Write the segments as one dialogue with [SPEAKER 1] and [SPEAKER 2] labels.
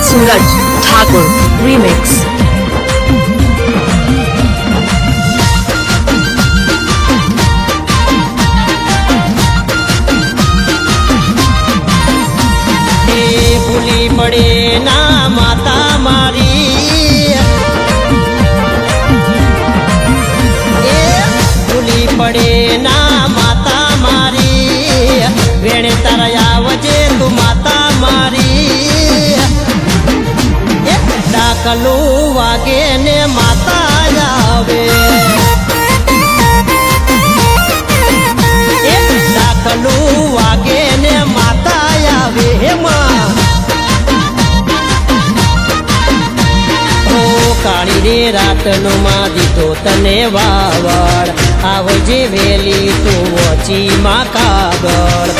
[SPEAKER 1] सूरज Thakur remix.
[SPEAKER 2] भूली पड़े ना माता मारी भूली पड़े ना माता मारी वेणे तारा वजे तू माता मारी डाकलू वागे ने माता आवे डाकलू वागे ने माता आवे माँ काली रे रात नो मां दीधो तने वावड़ आवजे वेली तू वची मां कागड़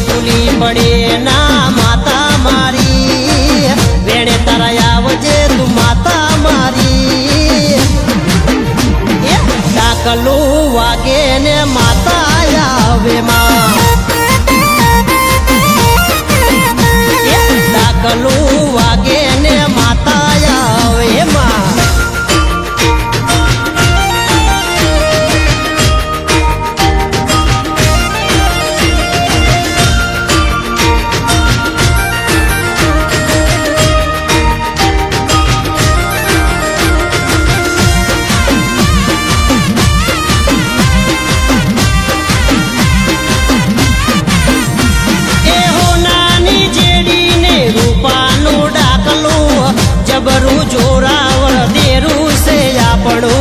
[SPEAKER 2] भूली पड़े ना माता मारी वेणे तारा आवजे तू माता मारी डाकलू वागे ने माता आवे मां डाकलू वागे ने माता आवे मां जबरू जोरावड़ देरू से आपड़ो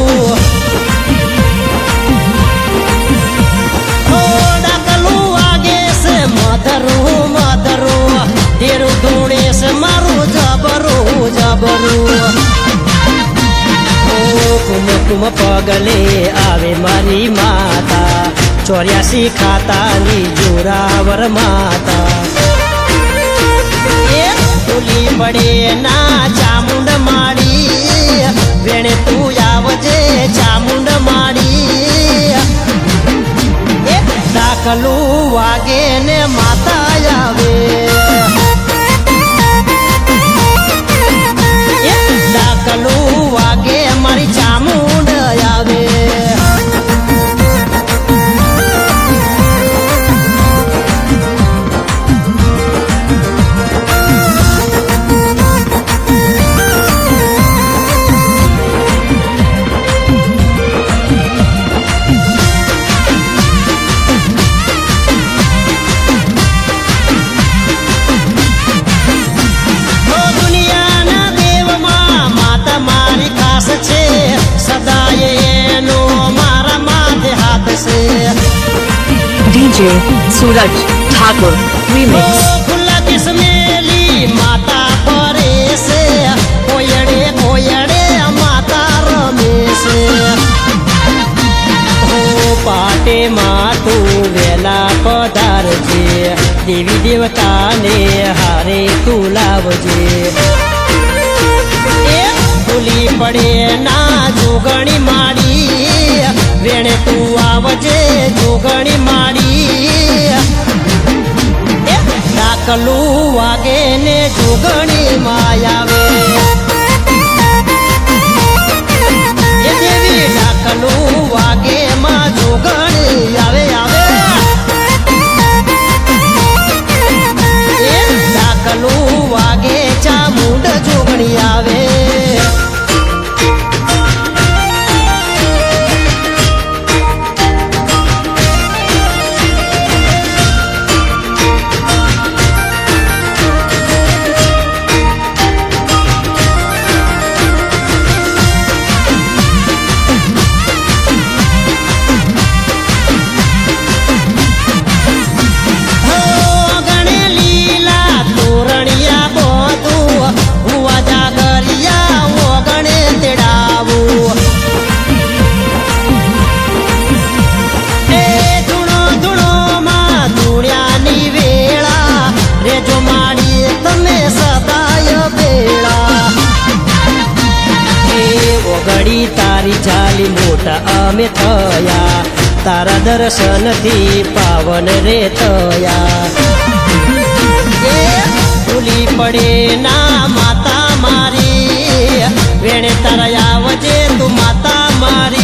[SPEAKER 2] डाकलू आगे से मधरू मधरू देरू धूणे से मारू जबरू जबरू कुम कुम पगले आवे मारी माता 84 खाता नी जोरावर माता भूली पड़े ना चामुंड माड़ी वेणे तू आवजे चामुंड माड़ी डाकलू वागे ने माता आवे डाकलू वागे मारी चामुंड आवे
[SPEAKER 1] डीजे सूरज ठाकुर रीमिक्स।
[SPEAKER 2] खुला किस्मेली माता परे से कोयड़े कोयड़े माता रमेश हो पाटे मातू वेला पधार जे देवी देवता ने हारे तू लावजे भूली पड़े ना जोगणी माड़ी वेणे तू आवजे जोगणी माड़ी डाकलू वागे ने जोगणी मायावे देवी डाकलू वागे मां जोगणी आवे आवे डाकलू वागे चामुंड जोगणी आवे तारी चाली मोटा अमे थया तारा दर्शन थी पावन रे तया ભૂલી પડે ના માતા મારી વેણે તારા આવજે તું માતા મારી